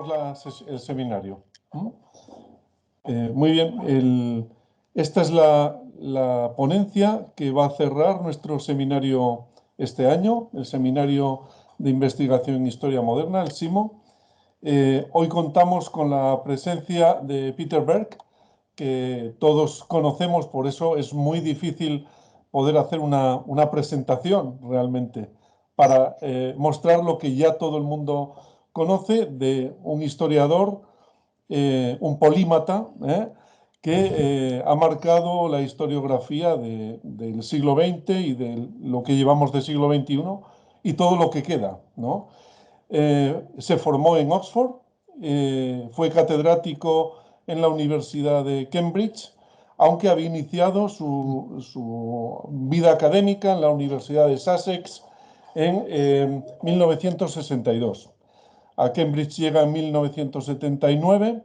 empezamos el seminario. Muy bien, esta es la ponencia que va a cerrar nuestro seminario este año, el Seminario de Investigación en Historia Moderna, el SIHMO. Hoy contamos con la presencia de Peter Burke, que todos conocemos, por eso es muy difícil poder hacer una presentación realmente para mostrar lo que ya todo el mundo conoce de un historiador, un polímata, que ha marcado la historiografía del siglo XX y de lo que llevamos del siglo XXI y todo lo que queda, ¿no? Se formó en Oxford, fue catedrático en la Universidad de Cambridge, aunque había iniciado su vida académica en la Universidad de Sussex en 1962. A Cambridge llega en 1979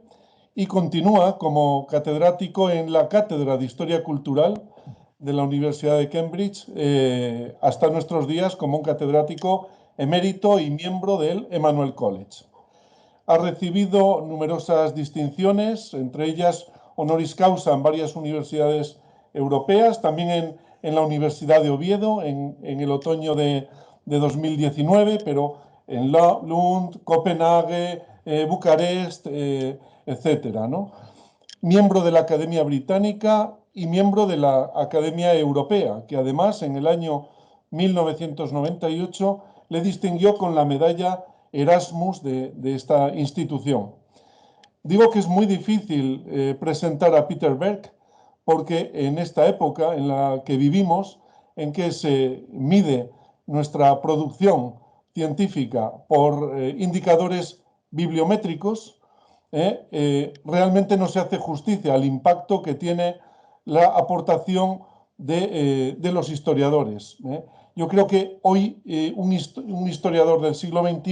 y continúa como catedrático en la Cátedra de Historia Cultural de la Universidad de Cambridge hasta nuestros días como un catedrático emérito y miembro del Emmanuel College. Ha recibido numerosas distinciones, entre ellas honoris causa en varias universidades europeas, también en la Universidad de Oviedo en el otoño de 2019, pero en Lund, Copenhague, Bucarest, etcétera, ¿no? Miembro de la Academia Británica y miembro de la Academia Europea, que además en el año 1998 le distinguió con la medalla Erasmus de esta institución. Digo que es muy difícil presentar a Peter Burke porque en esta época en la que vivimos, en que se mide nuestra producción científica por indicadores bibliométricos, realmente no se hace justicia al impacto que tiene la aportación de los historiadores. Yo creo que hoy un historiador del siglo XXI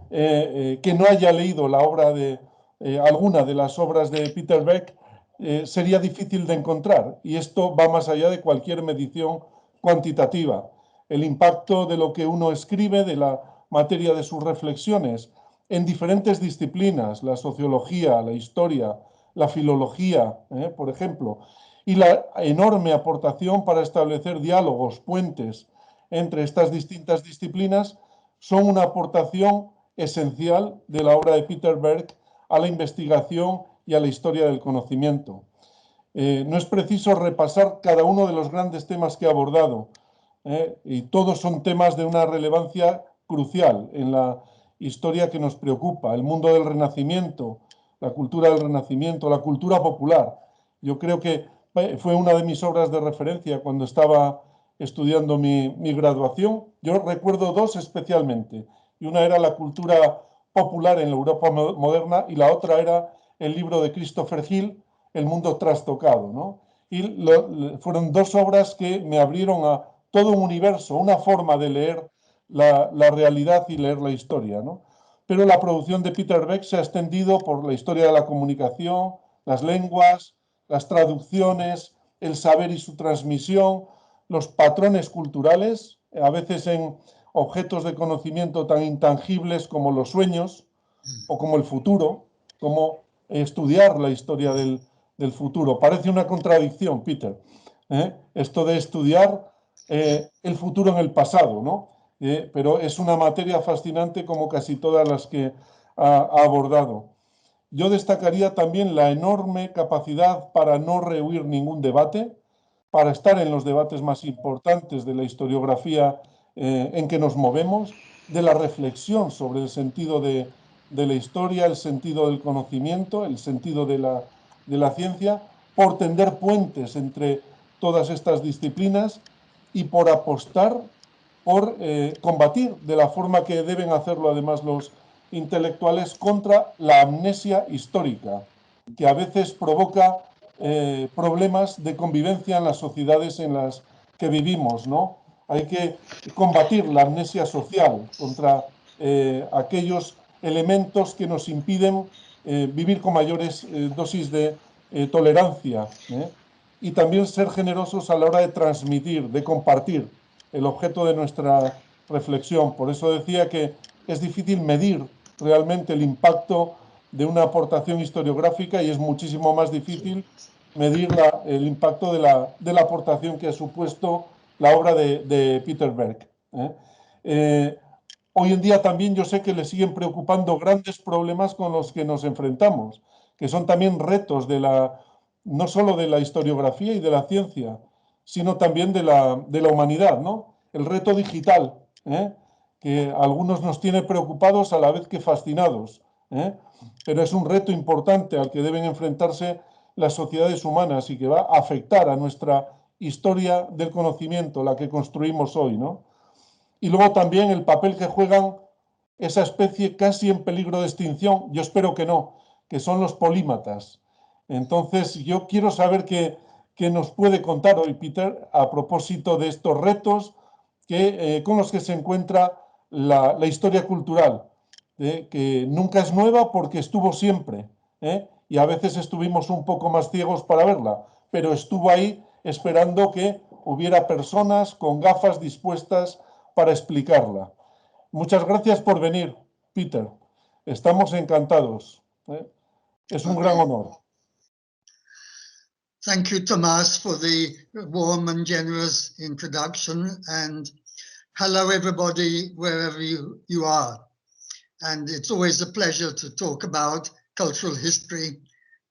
que no haya leído la obra alguna de las obras de Peter Burke sería difícil de encontrar, y esto va más allá de cualquier medición cuantitativa. El impacto de lo que uno escribe, de la materia de sus reflexiones, en diferentes disciplinas, la sociología, la historia, la filología, por ejemplo, y la enorme aportación para establecer diálogos, puentes entre estas distintas disciplinas, son una aportación esencial de la obra de Peter Burke a la investigación y a la historia del conocimiento. No es preciso repasar cada uno de los grandes temas que ha abordado, y todos son temas de una relevancia crucial en la historia que nos preocupa: el mundo del Renacimiento, la cultura del Renacimiento, la cultura popular. Yo creo que fue una de mis obras de referencia cuando estaba estudiando mi graduación. Yo recuerdo dos especialmente, y una era la cultura popular en la Europa moderna y la otra era el libro de Christopher Hill, El mundo trastocado, ¿no? Y fueron dos obras que me abrieron a todo un universo, una forma de leer la realidad y leer la historia, ¿no? Pero la producción de Peter Burke se ha extendido por la historia de la comunicación, las lenguas, las traducciones, el saber y su transmisión, los patrones culturales, a veces en objetos de conocimiento tan intangibles como los sueños o como el futuro, como estudiar la historia del futuro. Parece una contradicción, Peter, esto de estudiar el futuro en el pasado, ¿no? Pero es una materia fascinante como casi todas las que ha abordado. Yo destacaría también la enorme capacidad para no rehuir ningún debate, para estar en los debates más importantes de la historiografía en que nos movemos, de la reflexión sobre el sentido de la historia, el sentido del conocimiento, el sentido de la ciencia, por tender puentes entre todas estas disciplinas y por apostar por combatir de la forma que deben hacerlo además los intelectuales contra la amnesia histórica, que a veces provoca problemas de convivencia en las sociedades en las que vivimos, ¿no? Hay que combatir la amnesia social contra aquellos elementos que nos impiden vivir con mayores dosis de tolerancia, y también ser generosos a la hora de transmitir, de compartir el objeto de nuestra reflexión. Por eso decía que es difícil medir realmente el impacto de una aportación historiográfica y es muchísimo más difícil medir el impacto de la aportación que ha supuesto la obra de Peter Burke. Hoy en día también yo sé que le siguen preocupando grandes problemas con los que nos enfrentamos, que son también retos no solo de la historiografía y de la ciencia, sino también de la humanidad, ¿no? El reto digital, que a algunos nos tiene preocupados a la vez que fascinados, pero es un reto importante al que deben enfrentarse las sociedades humanas y que va a afectar a nuestra historia del conocimiento, la que construimos hoy, ¿no? Y luego también el papel que juegan esa especie casi en peligro de extinción, yo espero que no, que son los polímatas. Entonces, yo quiero saber qué nos puede contar hoy Peter a propósito de estos retos con los que se encuentra la historia cultural, que nunca es nueva porque estuvo siempre, y a veces estuvimos un poco más ciegos para verla, pero estuvo ahí esperando que hubiera personas con gafas dispuestas para explicarla. Muchas gracias por venir, Peter. Estamos encantados. Es un gran honor. Thank you, Tomás, for the warm and generous introduction. And hello, everybody, wherever you are. And it's always a pleasure to talk about cultural history,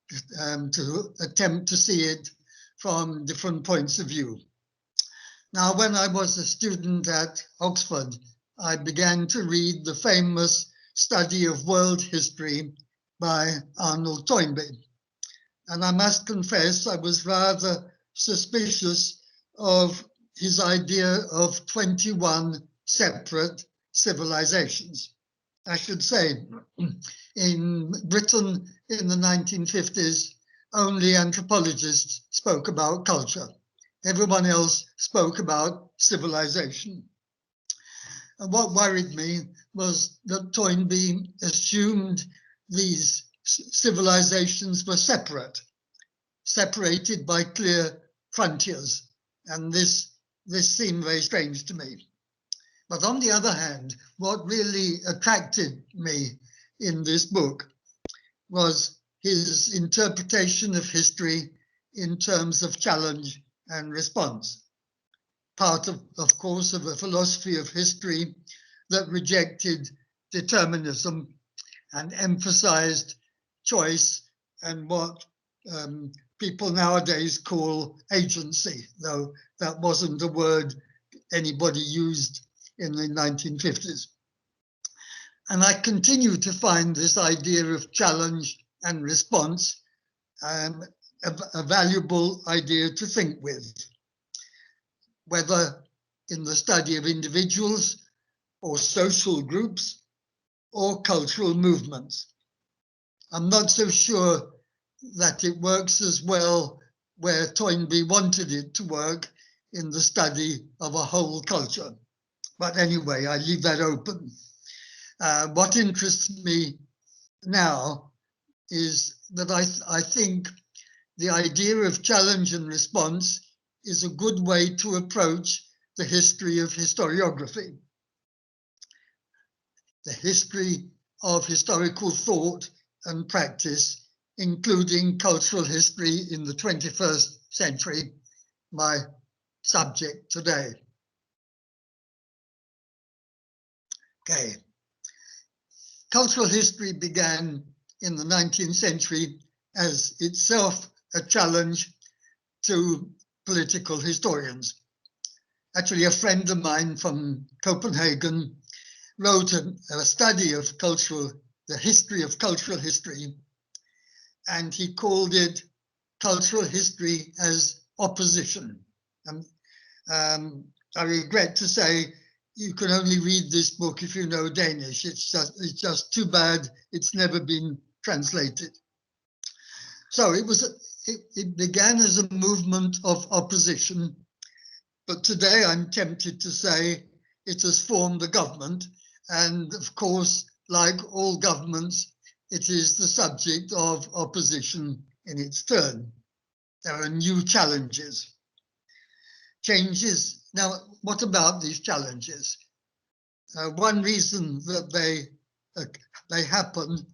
to attempt to see it from different points of view. Now, when I was a student at Oxford, I began to read the famous Study of World History by Arnold Toynbee. And I must confess, I was rather suspicious of his idea of 21 separate civilizations. I should say, in Britain in the 1950s, only anthropologists spoke about culture. Everyone else spoke about civilization. And what worried me was that Toynbee assumed these civilizations were separated by clear frontiers. And this seemed very strange to me. But on the other hand, what really attracted me in this book was his interpretation of history in terms of challenge and response. Part of course, of a philosophy of history that rejected determinism and emphasized choice and what people nowadays call agency, though that wasn't a word anybody used in the 1950s. And I continue to find this idea of challenge and response a valuable idea to think with, whether in the study of individuals or social groups or cultural movements. I'm not so sure that it works as well where Toynbee wanted it to work in the study of a whole culture. But anyway, I leave that open. What interests me now is that I think the idea of challenge and response is a good way to approach the history of historiography, the history of historical thought and practice, including cultural history in the 21st century, my subject today. Okay. Cultural history began in the 19th century as itself a challenge to political historians. Actually, a friend of mine from Copenhagen wrote a study of the history of cultural history, and he called it cultural history as opposition. I regret to say you can only read this book if you know Danish. It's just too bad it's never been translated. So it began as a movement of opposition, but today I'm tempted to say it has formed a government, and of course, like all governments, it is the subject of opposition in its turn. There are new challenges. Now, what about these challenges? One reason that they they happen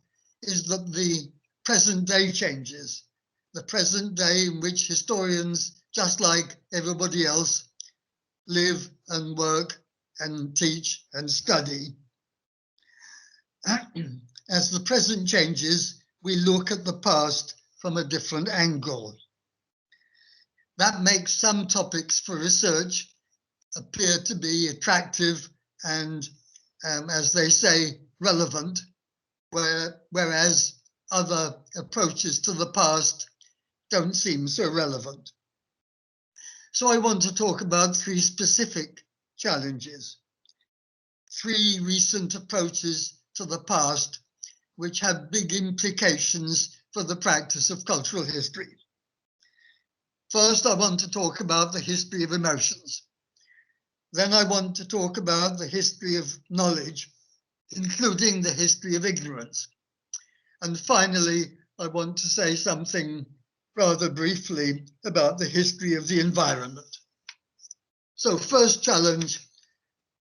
is that the present day changes, the present day in which historians, just like everybody else, live and work and teach and study. As the present changes, we look at the past from a different angle. That makes some topics for research appear to be attractive and, as they say, relevant, whereas other approaches to the past don't seem so relevant. So I want to talk about three specific challenges, three recent approaches to the past which have big implications for the practice of cultural history. First, I want to talk about the history of emotions. Then I want to talk about the history of knowledge, including the history of ignorance. And finally, I want to say something rather briefly about the history of the environment. So first challenge,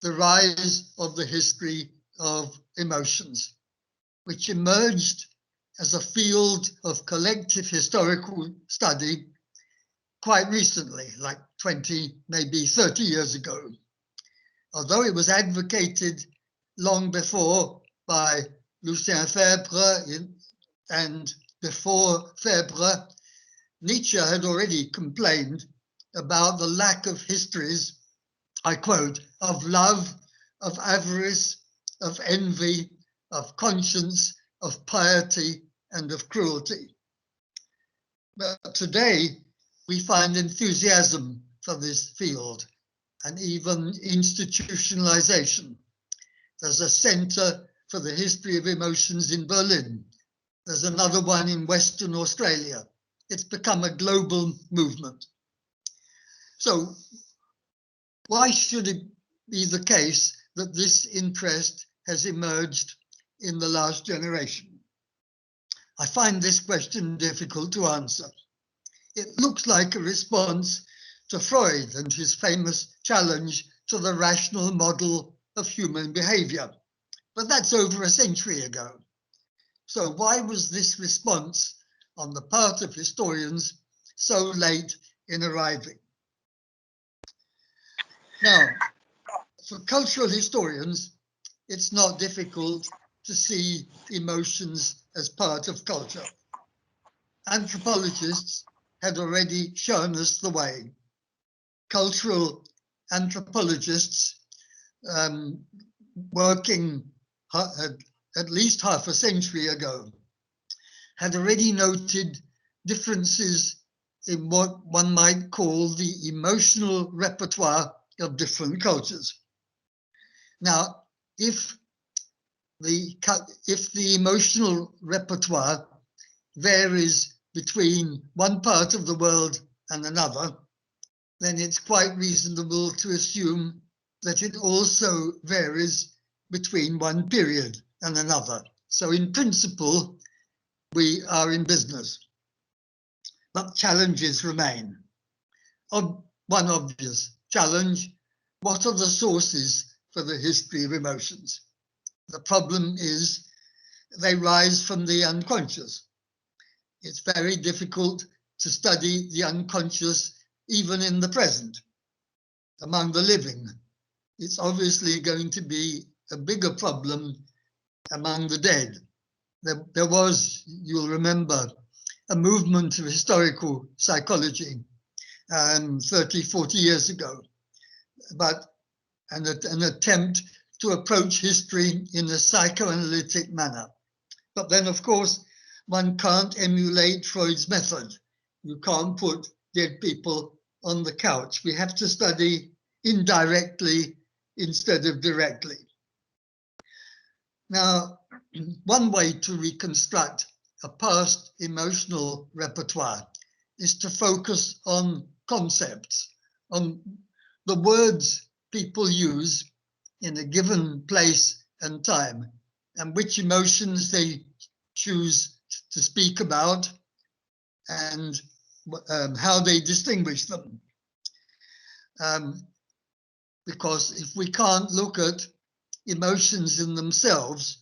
the rise of the history of emotions, which emerged as a field of collective historical study quite recently, like 20, maybe 30 years ago. Although it was advocated long before by Lucien Febvre, and before Febvre, Nietzsche had already complained about the lack of histories, I quote, of love, of avarice, of envy, of conscience, of piety, and of cruelty. But today, we find enthusiasm for this field and even institutionalization. There's a center for the history of emotions in Berlin. There's another one in Western Australia. It's become a global movement. So why should it be the case that this interest has emerged in the last generation? I find this question difficult to answer. It looks like a response to Freud and his famous challenge to the rational model of human behavior. But that's over a century ago. So why was this response on the part of historians so late in arriving? Now, for cultural historians, it's not difficult to see emotions as part of culture. Anthropologists had already shown us the way. Cultural anthropologists working at least half a century ago had already noted differences in what one might call the emotional repertoire of different cultures. Now, if the emotional repertoire varies between one part of the world and another, then it's quite reasonable to assume that it also varies between one period and another. So in principle, we are in business. But challenges remain. One obvious challenge, what are the sources for the history of emotions? The problem is they rise from the unconscious. It's very difficult to study the unconscious even in the present, among the living. It's obviously going to be a bigger problem among the dead. There was, you'll remember, a movement of historical psychology 30, 40 years ago, but an attempt to approach history in a psychoanalytic manner. But then, of course, one can't emulate Freud's method. You can't put dead people on the couch. We have to study indirectly instead of directly. Now, one way to reconstruct a past emotional repertoire is to focus on concepts, on the words people use in a given place and time, and which emotions they choose to speak about and how they distinguish them. Because if we can't look at emotions in themselves,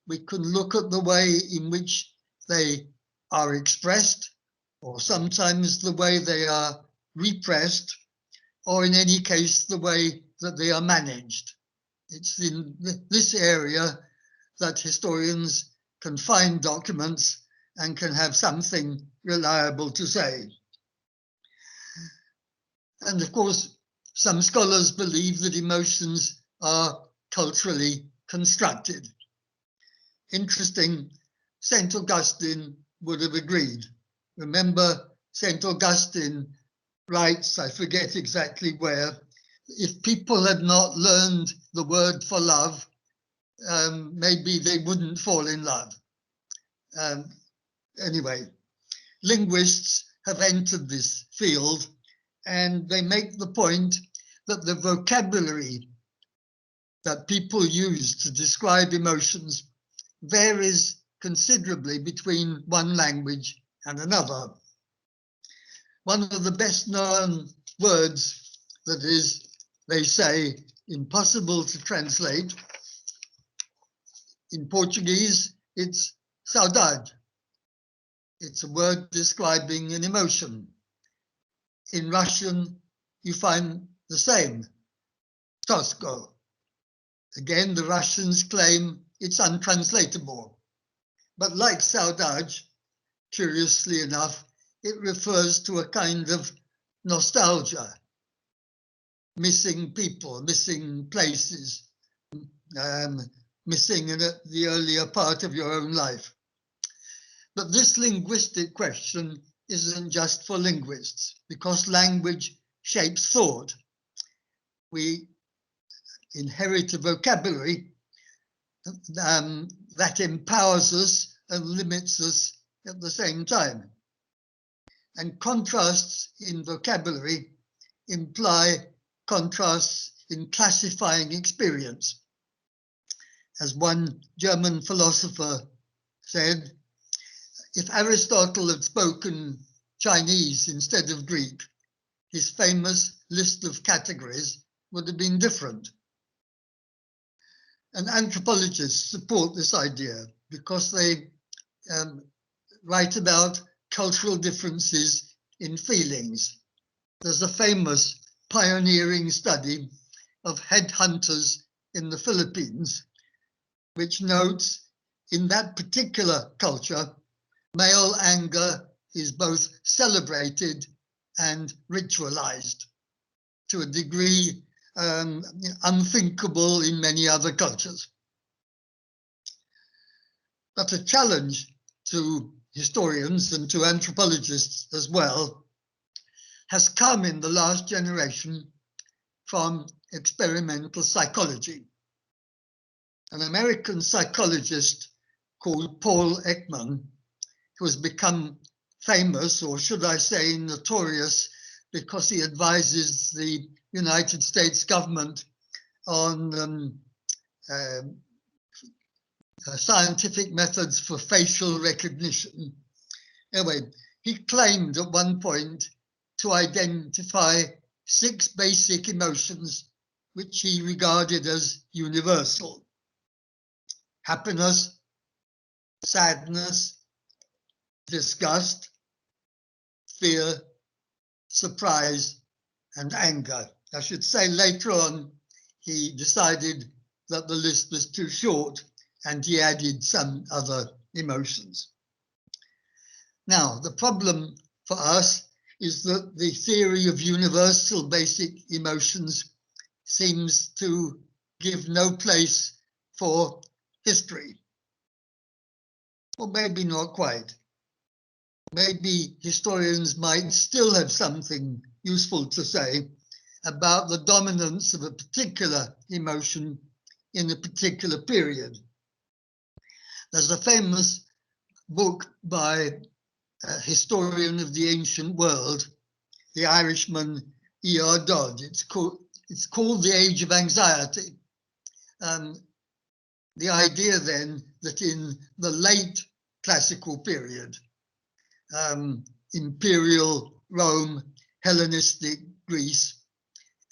we can look at the way in which they are expressed, or sometimes the way they are repressed, or in any case, the way that they are managed. It's in this area that historians can find documents and can have something reliable to say. And of course, some scholars believe that emotions are culturally constructed. Interesting, St. Augustine would have agreed. Remember, St. Augustine writes, I forget exactly where, if people had not learned the word for love, maybe they wouldn't fall in love. Anyway, linguists have entered this field, and they make the point that the vocabulary that people use to describe emotions varies considerably between one language and another. One of the best known words that is, they say, impossible to translate, in Portuguese, it's saudade. It's a word describing an emotion. In Russian, you find the same, tosko. Again, the Russians claim it's untranslatable. But like saudade, curiously enough, it refers to a kind of nostalgia, missing people, missing places, missing the earlier part of your own life. But this linguistic question isn't just for linguists, because language shapes thought. We inherit a vocabulary that empowers us and limits us at the same time. And contrasts in vocabulary imply contrasts in classifying experience. As one German philosopher said, if Aristotle had spoken Chinese instead of Greek, his famous list of categories would have been different. And anthropologists support this idea because they write about cultural differences in feelings. There's a famous pioneering study of headhunters in the Philippines, which notes in that particular culture, male anger is both celebrated and ritualized to a degree unthinkable in many other cultures. But a challenge to historians and to anthropologists as well has come in the last generation from experimental psychology. An American psychologist called Paul Ekman, who has become famous, or should I say notorious, because he advises the United States government on scientific methods for facial recognition. Anyway, he claimed at one point to identify 6 basic emotions which he regarded as universal: happiness, sadness, disgust, fear, surprise, and anger. I should say later on, he decided that the list was too short and he added some other emotions. Now, the problem for us is that the theory of universal basic emotions seems to give no place for history. Or maybe not quite. Maybe historians might still have something useful to say about the dominance of a particular emotion in a particular period. There's a famous book by a historian of the ancient world, the Irishman E.R. Dodd. It's called The Age of Anxiety. The idea then that in the late classical period, imperial Rome, Hellenistic Greece,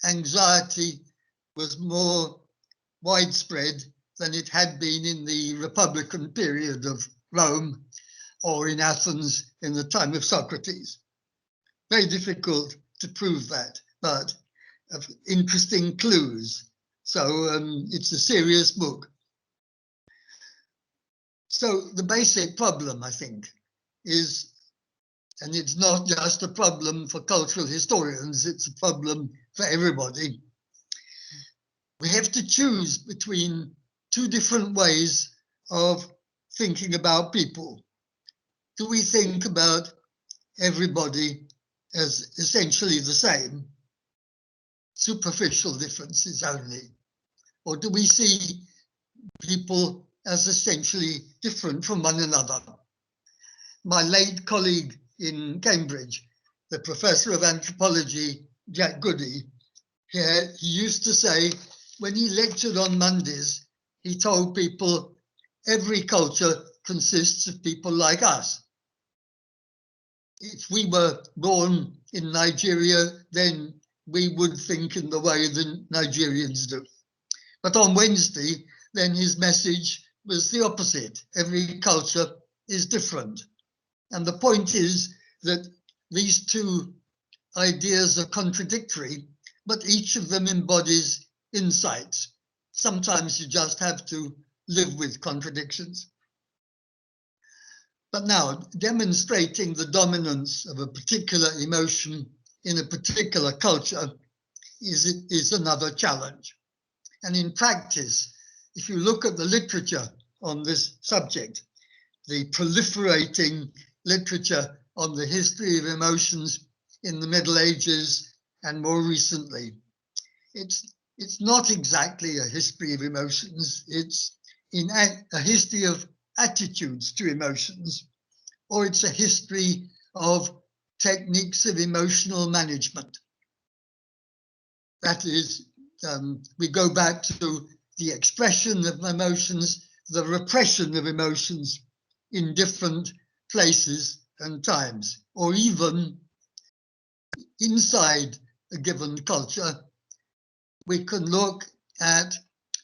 anxiety was more widespread than it had been in the Republican period of Rome or in Athens in the time of Socrates. Very difficult to prove that, but interesting clues. So it's a serious book. So the basic problem, I think, is, and it's not just a problem for cultural historians, it's a problem for everybody. We have to choose between two different ways of thinking about people. Do we think about everybody as essentially the same, superficial differences only? Or do we see people as essentially different from one another? My late colleague in Cambridge, the professor of anthropology, Jack Goody, he used to say, when he lectured on Mondays, he told people every culture consists of people like us. If we were born in Nigeria, then we would think in the way the Nigerians do. But on Wednesday, then his message was the opposite. Every culture is different. And the point is that these two ideas are contradictory, but each of them embodies insights. Sometimes you just have to live with contradictions. But now, demonstrating the dominance of a particular emotion in a particular culture is another challenge. And in practice, if you look at the literature on this subject, the proliferating literature on the history of emotions in the Middle Ages and more recently, it's not exactly a history of emotions. It's a history of attitudes to emotions, or it's a history of techniques of emotional management. That is, we go back to the expression of emotions, the repression of emotions in different places and times, or even inside a given culture, we can look at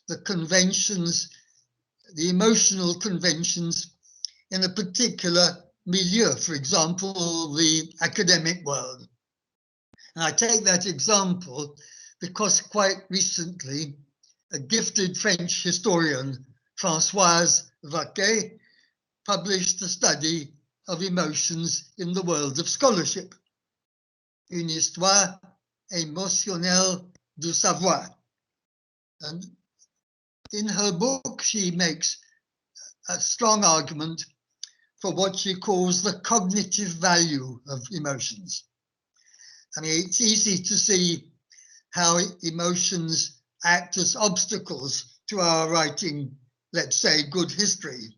the conventions, the emotional conventions in a particular milieu, for example, the academic world. And I take that example because quite recently, a gifted French historian, Françoise Vaquet, published a study of emotions in the world of scholarship, Une histoire émotionnelle du savoir. And in her book, she makes a strong argument for what she calls the cognitive value of emotions. I mean, it's easy to see how emotions act as obstacles to our writing, let's say, good history.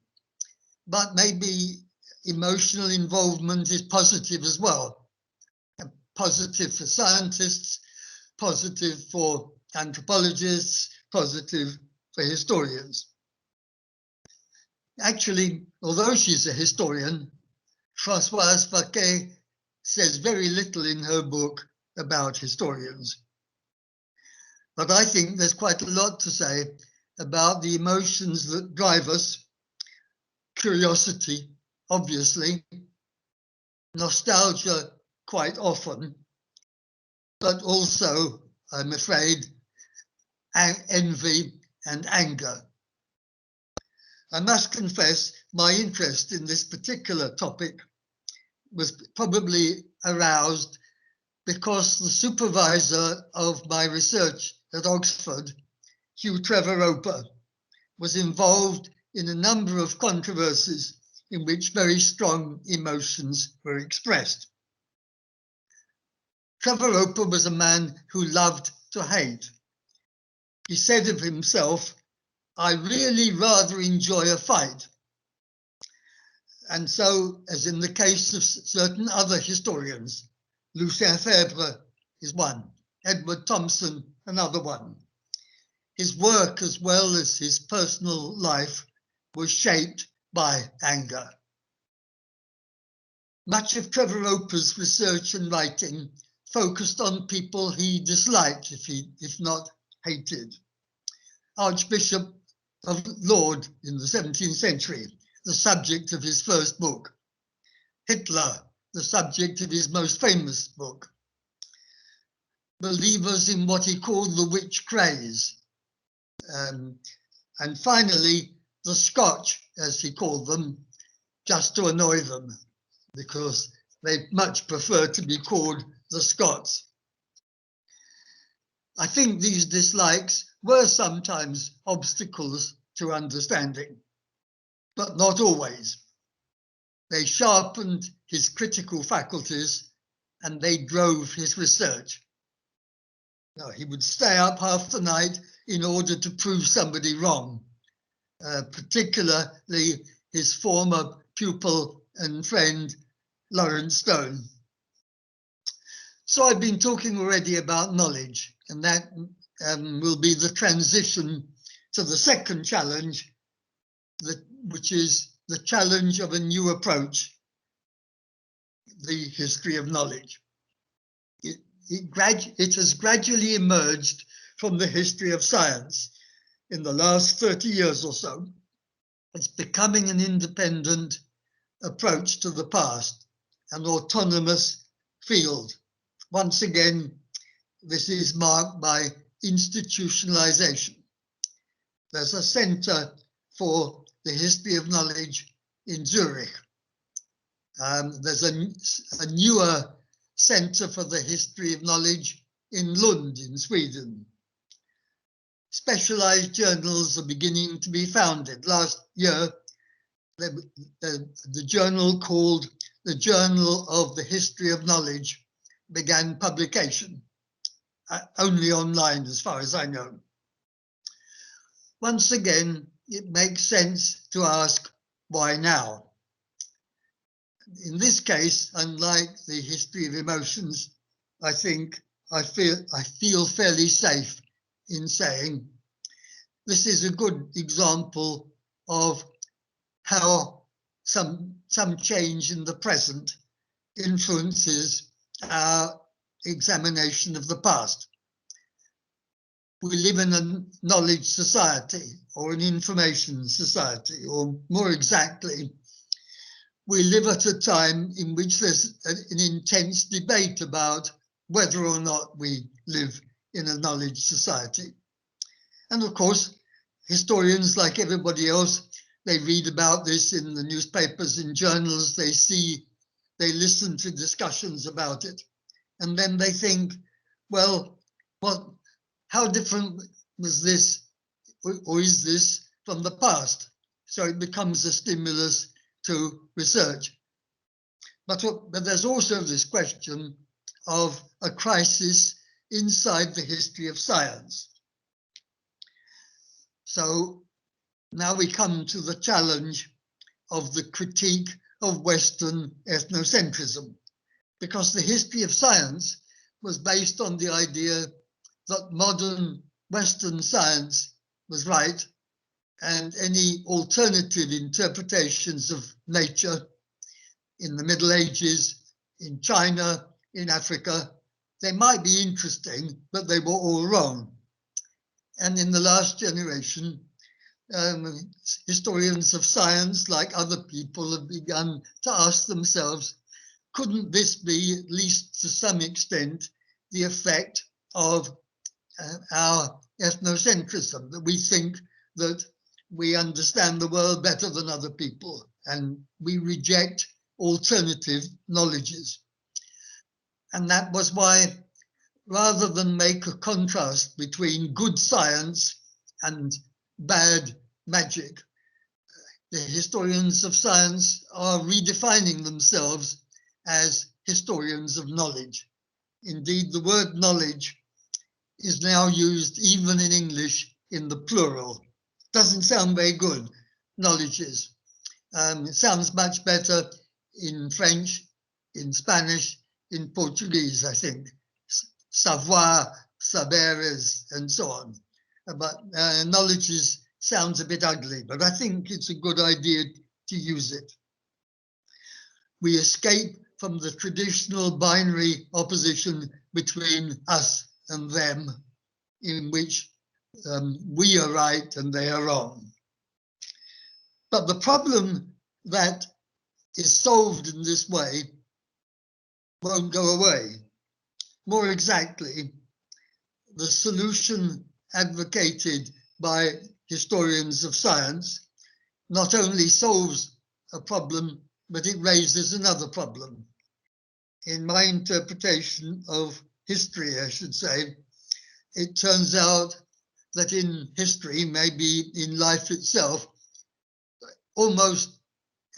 But maybe emotional involvement is positive as well. Positive for scientists, positive for anthropologists, positive for historians. Actually, although she's a historian, Françoise Vaquet says very little in her book about historians. But I think there's quite a lot to say about the emotions that drive us. Curiosity, obviously, nostalgia quite often, but also, I'm afraid, envy and anger. I must confess my interest in this particular topic was probably aroused because the supervisor of my research at Oxford, Hugh Trevor Roper, was involved in a number of controversies in which very strong emotions were expressed. Trevor Roper was a man who loved to hate. He said of himself, "I really rather enjoy a fight." And so, as in the case of certain other historians, Lucien Febvre is one, Edward Thompson another one. His work, as well as his personal life, was shaped by anger. Much of Trevor Roper's research and writing focused on people he disliked, if not hated. Archbishop of Lord in the 17th century, the subject of his first book. Hitler, the subject of his most famous book. Believers in what he called the witch craze. And finally, the Scotch, as he called them, just to annoy them, because they much prefer to be called the Scots. I think these dislikes were sometimes obstacles to understanding, but not always. They sharpened his critical faculties and they drove his research. Now, he would stay up half the night in order to prove somebody wrong, particularly his former pupil and friend, Lawrence Stone. So I've been talking already about knowledge, and that will be the transition to the second challenge, which is the challenge of a new approach, the history of knowledge. It has gradually emerged from the history of science in the last 30 years or so. It's becoming an independent approach to the past, an autonomous field. Once again, this is marked by institutionalization. There's a center for the history of knowledge in Zurich. There's a newer center for the history of knowledge in Lund in Sweden. Specialized journals are beginning to be founded. Last year, the journal called the Journal of the History of Knowledge began publication, only online as far as I know. Once again, it makes sense to ask, why now? In this case, unlike the history of emotions, I feel fairly safe in saying this is a good example of how some change in the present influences our examination of the past. We live in a knowledge society or an information society, or more exactly, we live at a time in which there's an intense debate about whether or not we live in a knowledge society. And of course, historians, like everybody else, they read about this in the newspapers, in journals, they listen to discussions about it. And then they think, well, how different was this, or is this, from the past? So it becomes a stimulus to research. But there's also this question of a crisis inside the history of science. So now we come to the challenge of the critique of Western ethnocentrism, because the history of science was based on the idea that modern Western science was right, and any alternative interpretations of nature in the Middle Ages, in China, in Africa, they might be interesting, but they were all wrong. And in the last generation, historians of science, like other people, have begun to ask themselves, couldn't this be, at least to some extent, the effect of our ethnocentrism, that we think that we understand the world better than other people, and we reject alternative knowledges. And that was why, rather than make a contrast between good science and bad magic, the historians of science are redefining themselves as historians of knowledge. Indeed, the word knowledge is now used even in English in the plural. Doesn't sound very good, knowledges. It sounds much better in French, in Spanish, in Portuguese, I think. Savoir, saberes, and so on. But knowledges sounds a bit ugly, but I think it's a good idea to use it. We escape from the traditional binary opposition between us and them, in which we are right and they are wrong. But the problem that is solved in this way won't go away. More exactly, the solution advocated by historians of science not only solves a problem, but it raises another problem. In my interpretation of history, I should say, it turns out that in history, maybe in life itself, almost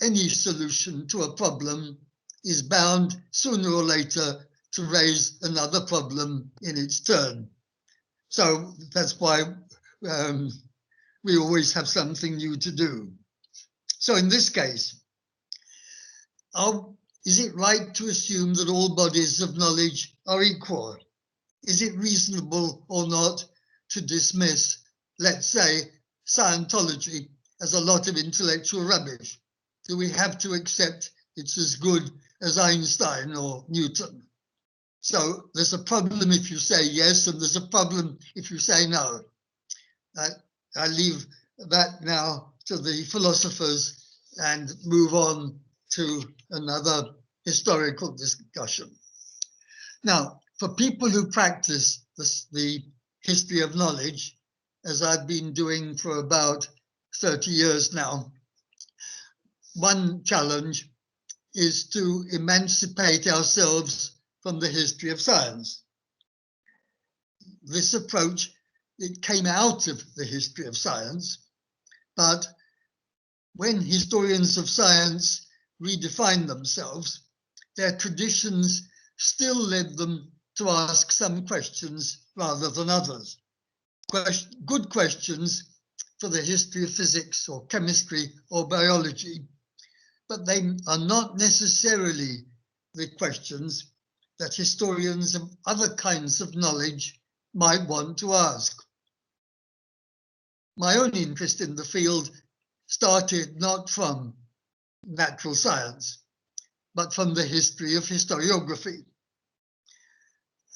any solution to a problem is bound sooner or later to raise another problem in its turn. So that's why we always have something new to do. So in this case, is it right to assume that all bodies of knowledge are equal? Is it reasonable or not to dismiss, let's say, Scientology as a lot of intellectual rubbish? Do we have to accept it's as good as Einstein or Newton? So there's a problem if you say yes, and there's a problem if you say no. I leave that now to the philosophers and move on to another historical discussion. Now, for people who practice the history of knowledge, as I've been doing for about 30 years now, one challenge is to emancipate ourselves from the history of science. This approach, it came out of the history of science, but when historians of science redefine themselves, their traditions still led them to ask some questions rather than others. Good questions for the history of physics or chemistry or biology, but they are not necessarily the questions that historians of other kinds of knowledge might want to ask. My own interest in the field started not from natural science, but from the history of historiography.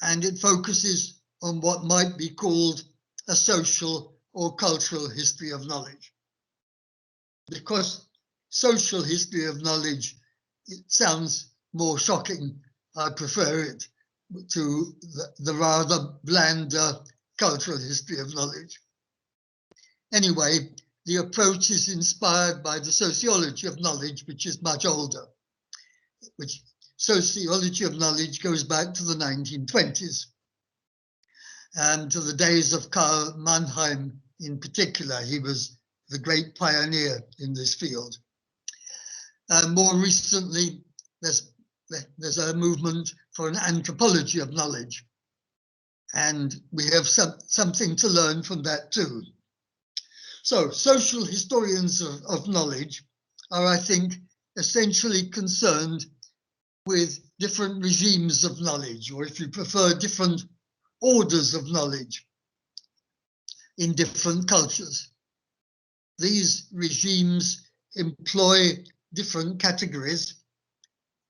And it focuses on what might be called a social or cultural history of knowledge. Because social history of knowledge, it sounds more shocking. I prefer it to the rather blander cultural history of knowledge. Anyway, the approach is inspired by the sociology of knowledge, which is much older, which sociology of knowledge goes back to the 1920s and to the days of Karl Mannheim in particular. He was the great pioneer in this field. More recently, there's a movement for an anthropology of knowledge, and we have something to learn from that too. So social historians of knowledge are, I think, essentially concerned with different regimes of knowledge, or if you prefer, different orders of knowledge in different cultures. These regimes employ different categories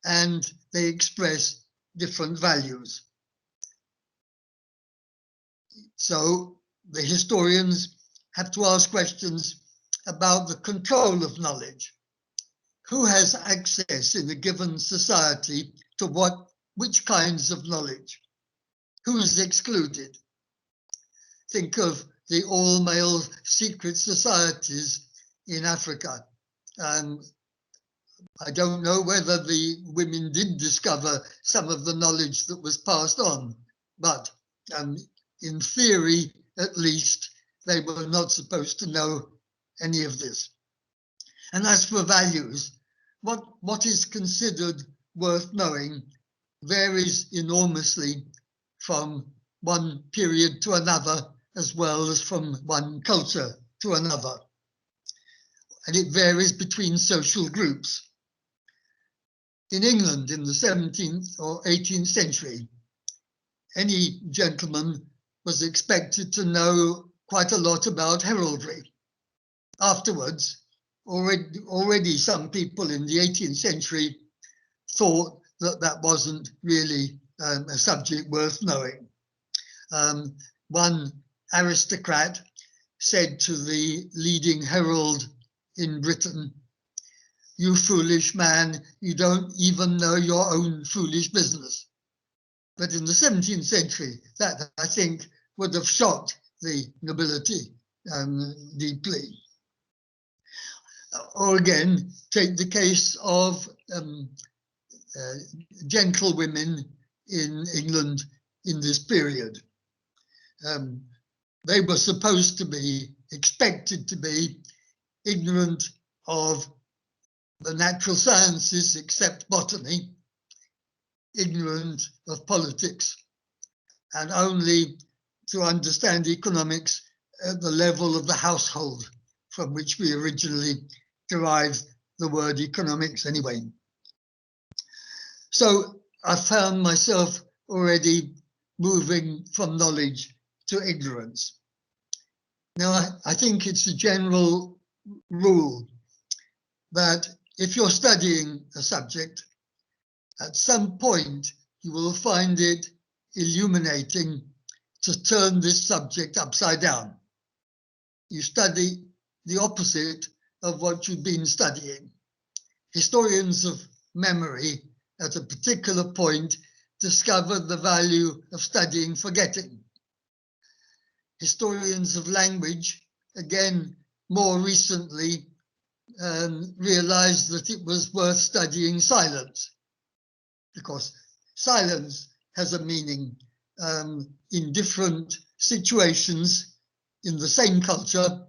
and they express different values. So the historians have to ask questions about the control of knowledge. Who has access in a given society to which kinds of knowledge? Who is excluded? Think of the all-male secret societies in Africa. I don't know whether the women did discover some of the knowledge that was passed on, but in theory, at least, they were not supposed to know any of this. And as for values, what is considered worth knowing varies enormously from one period to another, as well as from one culture to another. And it varies between social groups. In England in the 17th or 18th century, any gentleman was expected to know quite a lot about heraldry. Afterwards, already some people in the 18th century thought that that wasn't really a subject worth knowing. One aristocrat said to the leading herald in Britain, "You foolish man, you don't even know your own foolish business." But in the 17th century, that, I think, would have shocked the nobility deeply. Or again, take the case of gentlewomen in England in this period. They were supposed to be, expected to be, ignorant of the natural sciences except botany, ignorant of politics, and only to understand economics at the level of the household, from which we originally derived the word economics anyway. So I found myself already moving from knowledge to ignorance. Now, I think it's a general rule that if you're studying a subject, at some point you will find it illuminating to turn this subject upside down. You study the opposite of what you've been studying. Historians of memory at a particular point discovered the value of studying forgetting. Historians of language, again, more recently, realized that it was worth studying silence, because silence has a meaning in different situations in the same culture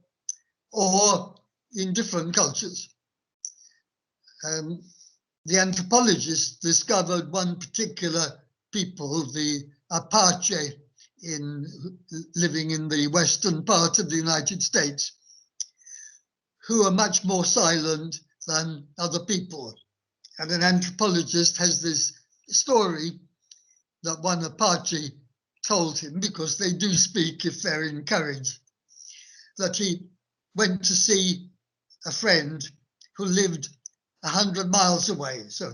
or in different cultures. The anthropologists discovered one particular people, the Apache, living in the western part of the United States, who are much more silent than other people. And an anthropologist has this story that one Apache told him, because they do speak if they're encouraged, that he went to see a friend who lived 100 miles away. So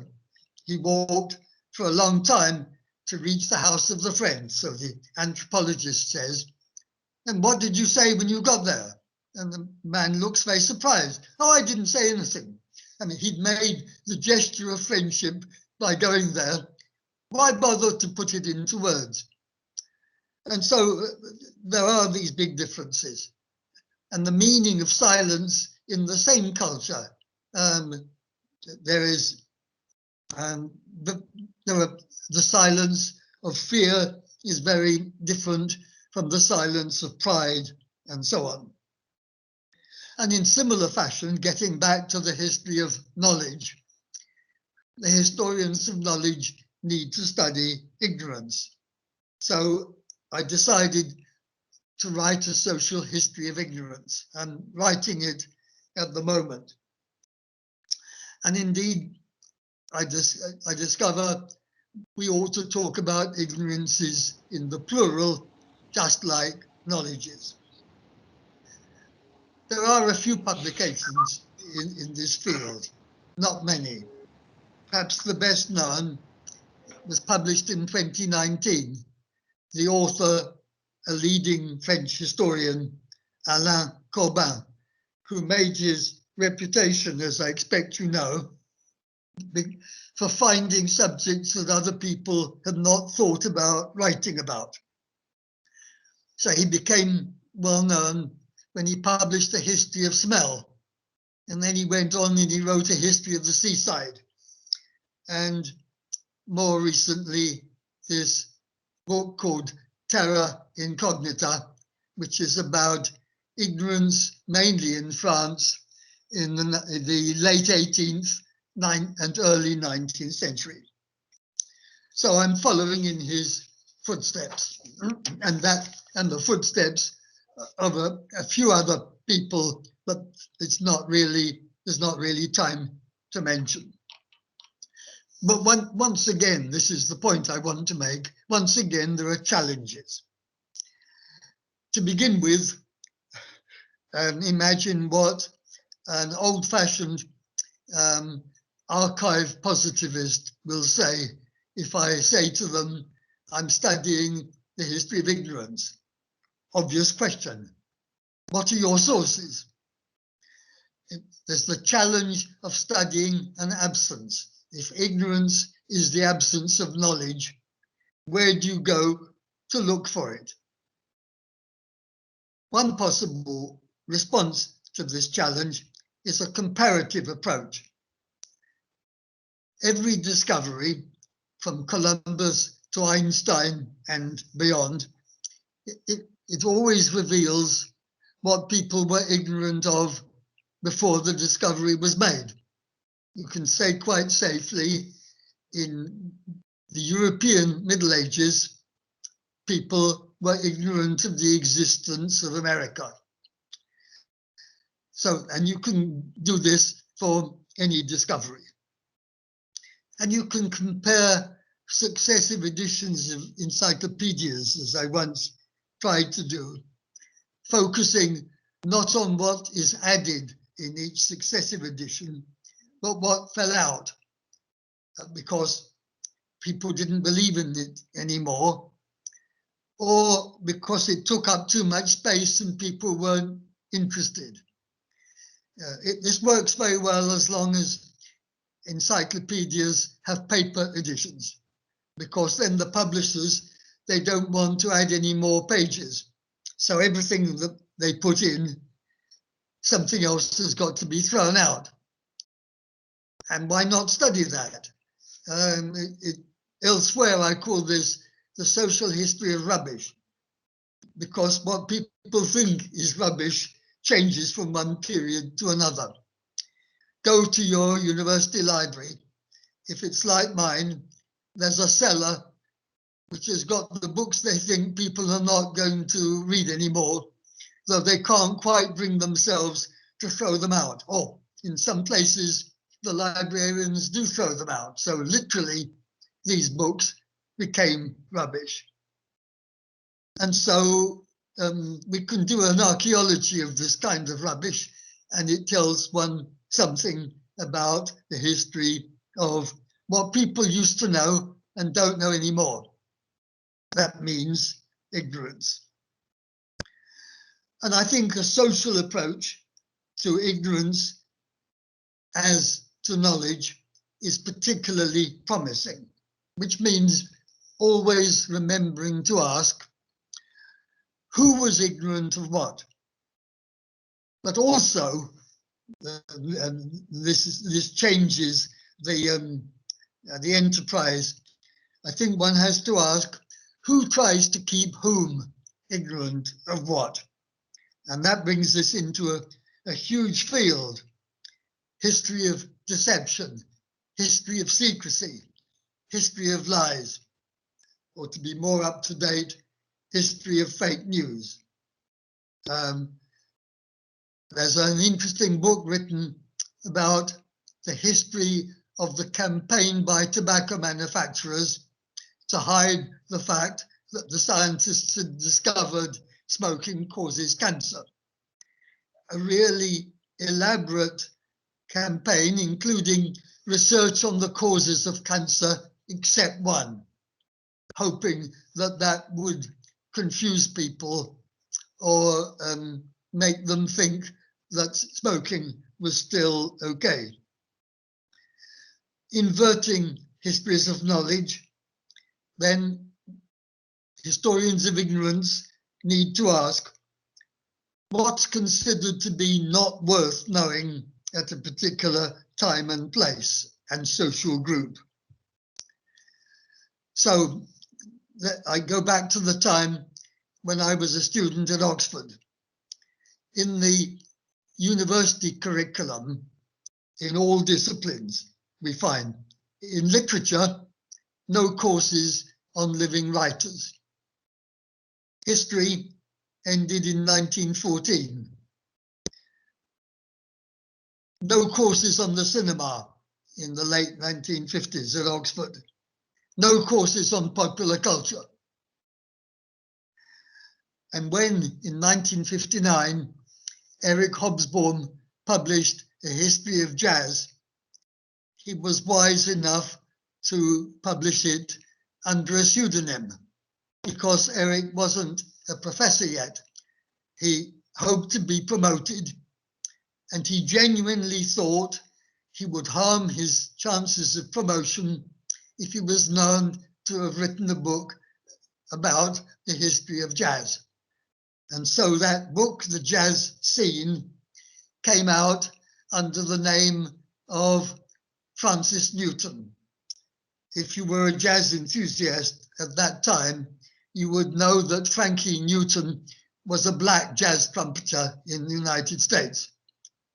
he walked for a long time to reach the house of the friend. So the anthropologist says, "And what did you say when you got there?" And the man looks very surprised. "Oh, I didn't say anything." I mean, he'd made the gesture of friendship by going there. Why bother to put it into words? And so there are these big differences. And the meaning of silence in the same culture, there is the silence of fear is very different from the silence of pride, and so on. And in similar fashion, getting back to the history of knowledge, the historians of knowledge need to study ignorance. So I decided to write a social history of ignorance. I'm writing it at the moment. And indeed, I discover we ought to talk about ignorances in the plural, just like knowledges. There are a few publications in this field, not many. Perhaps the best known was published in 2019. The author, a leading French historian, Alain Corbin, who made his reputation, as I expect you know, for finding subjects that other people had not thought about writing about. So he became well known when he published a history of smell. And then he went on and he wrote a history of the seaside. And more recently, this book called Terra Incognita, which is about ignorance, mainly in France, in the late 18th and early 19th century. So I'm following in his footsteps, and the footsteps of a few other people, but there's not really time to mention. But once again, this is the point I want to make. Once again, there are challenges. To begin with, imagine what an old-fashioned archive positivist will say if I say to them, I'm studying the history of ignorance. obvious question. What are your sources? There's the challenge of studying an absence. If ignorance is the absence of knowledge, where do you go to look for it? One possible response to this challenge is a comparative approach. Every discovery, from Columbus to Einstein and beyond, it always reveals what people were ignorant of before the discovery was made. You can say quite safely, in the European Middle Ages, people were ignorant of the existence of America. So, and you can do this for any discovery. And you can compare successive editions of encyclopedias, as I once tried to do, focusing not on what is added in each successive edition, but what fell out, because people didn't believe in it anymore, or because it took up too much space and people weren't interested. This works very well as long as encyclopedias have paper editions, because then the publishers, they don't want to add any more pages. So everything that they put in, something else has got to be thrown out. And why not study that? Elsewhere, I call this the social history of rubbish, because what people think is rubbish changes from one period to another. Go to your university library. If it's like mine, there's a cellar which has got the books they think people are not going to read anymore, though they can't quite bring themselves to throw them out. Or in some places, the librarians do throw them out. So literally, these books became rubbish. And so we can do an archaeology of this kind of rubbish, and it tells one something about the history of what people used to know and don't know anymore. That means ignorance. And I think a social approach to ignorance as to knowledge is particularly promising, which means always remembering to ask, who was ignorant of what? But also, this changes the enterprise. I think one has to ask, who tries to keep whom ignorant of what? And that brings us into a huge field: history of deception, history of secrecy, history of lies, or to be more up to date, history of fake news. There's an interesting book written about the history of the campaign by tobacco manufacturers to hide the fact that the scientists had discovered smoking causes cancer. A really elaborate campaign, including research on the causes of cancer, except one, hoping that that would confuse people or make them think that smoking was still okay. Inverting histories of knowledge, then historians of ignorance need to ask, what's considered to be not worth knowing at a particular time and place and social group? So I go back to the time when I was a student at Oxford. In the university curriculum, in all disciplines, we find in literature, no courses on living writers. History ended in 1914. No courses on the cinema in the late 1950s at Oxford. No courses on popular culture. And when, in 1959, Eric Hobsbawm published A History of Jazz, he was wise enough to publish it under a pseudonym, because Eric wasn't a professor yet. He hoped to be promoted, and he genuinely thought he would harm his chances of promotion if he was known to have written a book about the history of jazz. And so that book, The Jazz Scene, came out under the name of Francis Newton. If you were a jazz enthusiast at that time, you would know that Frankie Newton was a black jazz trumpeter in the United States.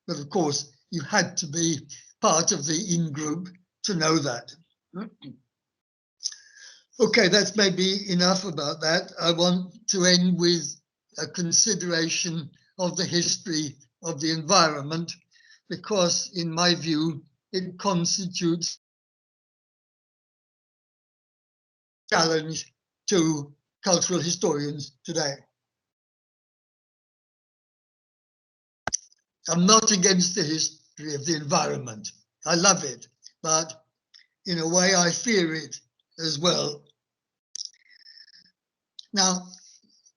But of course, you had to be part of the in-group to know that. Okay, that's maybe enough about that. I want to end with a consideration of the history of the environment, because in my view, it constitutes a challenge to cultural historians today. I'm not against the history of the environment. I love it, but in a way I fear it as well. Now,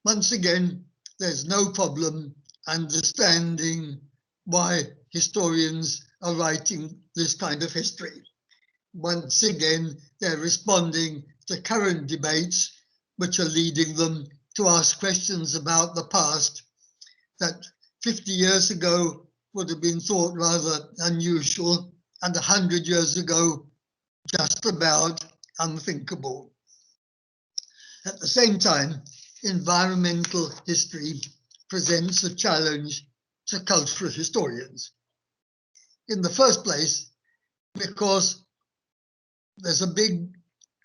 once again, there's no problem understanding why historians are writing this kind of history. Once again, they're responding to current debates, which are leading them to ask questions about the past that 50 years ago would have been thought rather unusual, and 100 years ago, just about unthinkable. At the same time, environmental history presents a challenge to cultural historians. In the first place, because there's a big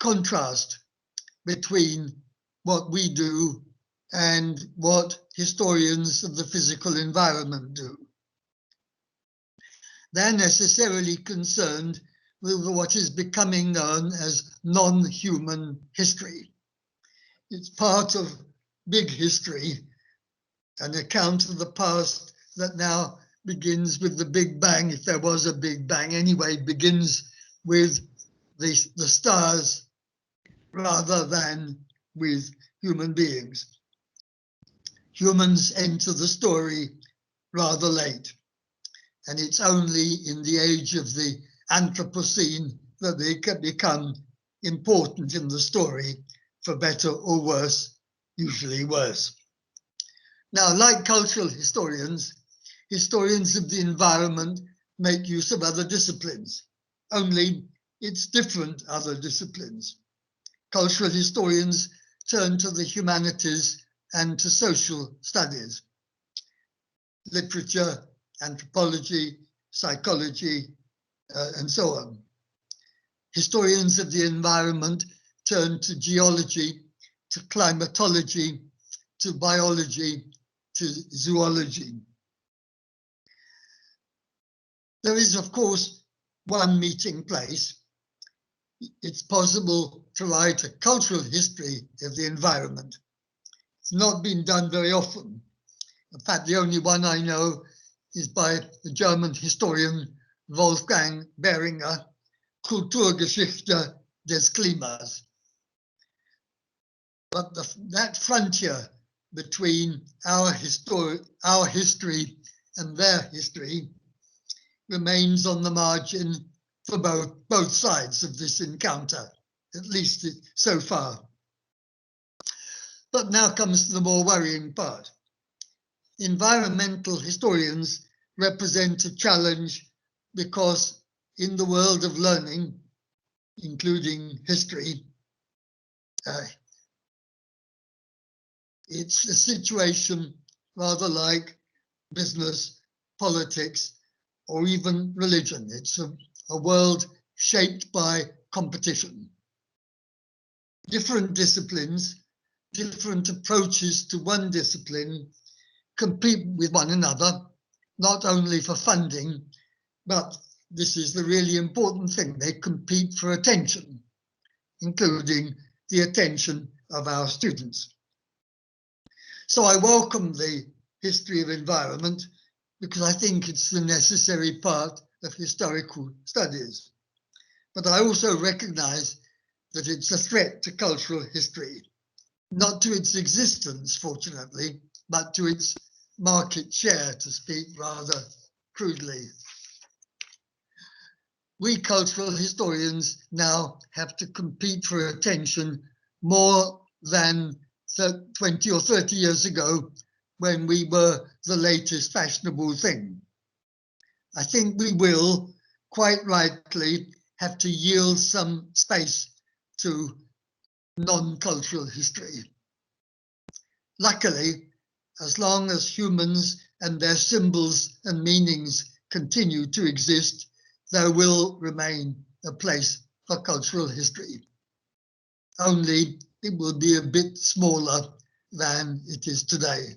contrast between what we do and what historians of the physical environment do. They're necessarily concerned with what is becoming known as non-human history. It's part of big history, an account of the past that now begins with the Big Bang, if there was a Big Bang anyway, begins with the stars rather than with human beings. Humans enter the story rather late, and it's only in the age of the Anthropocene that they can become important in the story, for better or worse, usually worse. Now, like cultural historians, historians of the environment make use of other disciplines, only it's different other disciplines. Cultural historians turn to the humanities and to social studies, literature, anthropology, psychology, and so on. Historians of the environment turn to geology, to climatology, to biology, to zoology. There is, of course, one meeting place. It's possible to write a cultural history of the environment. It's not been done very often. In fact, the only one I know is by the German historian Wolfgang Behringer, Kulturgeschichte des Klimas. But that frontier between our history and their history remains on the margin for both sides of this encounter, at least so far. But now comes the more worrying part. Environmental historians represent a challenge because in the world of learning, including history, it's a situation rather like business, politics, or even religion. It's a world shaped by competition. Different disciplines, different approaches to one discipline compete with one another, not only for funding, but this is the really important thing, they compete for attention, including the attention of our students. So I welcome the history of environment because I think it's the necessary part of historical studies. But I also recognize that it's a threat to cultural history. not to its existence, fortunately, but to its market share, to speak rather crudely. We cultural historians now have to compete for attention more than 20 or 30 years ago, when we were the latest fashionable thing. I think we will, quite rightly, have to yield some space to non-cultural history. Luckily, as long as humans and their symbols and meanings continue to exist, there will remain a place for cultural history. Only it will be a bit smaller than it is today.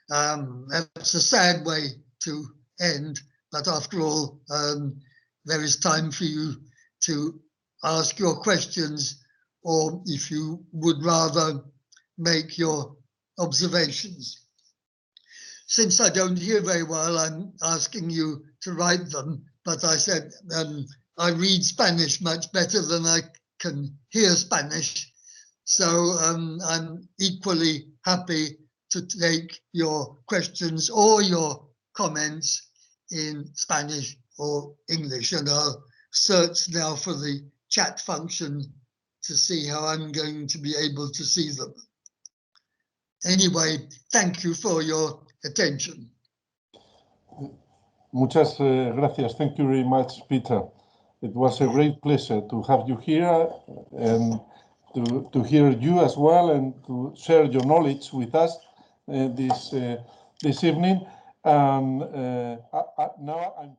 That's a sad way to end, but after all, there is time for you to ask your questions, or if you would rather make your observations. Since I don't hear very well, I'm asking you to write them, but I said I read Spanish much better than I can hear Spanish, so I'm equally happy to take your questions or your comments in Spanish or English, and I'll search now for the chat function to see how I'm going to be able to see them. Anyway, thank you for your attention. Muchas gracias. Thank you very much, Peter. It was a great pleasure to have you here and to hear you as well, and to share your knowledge with us this evening. Now I'm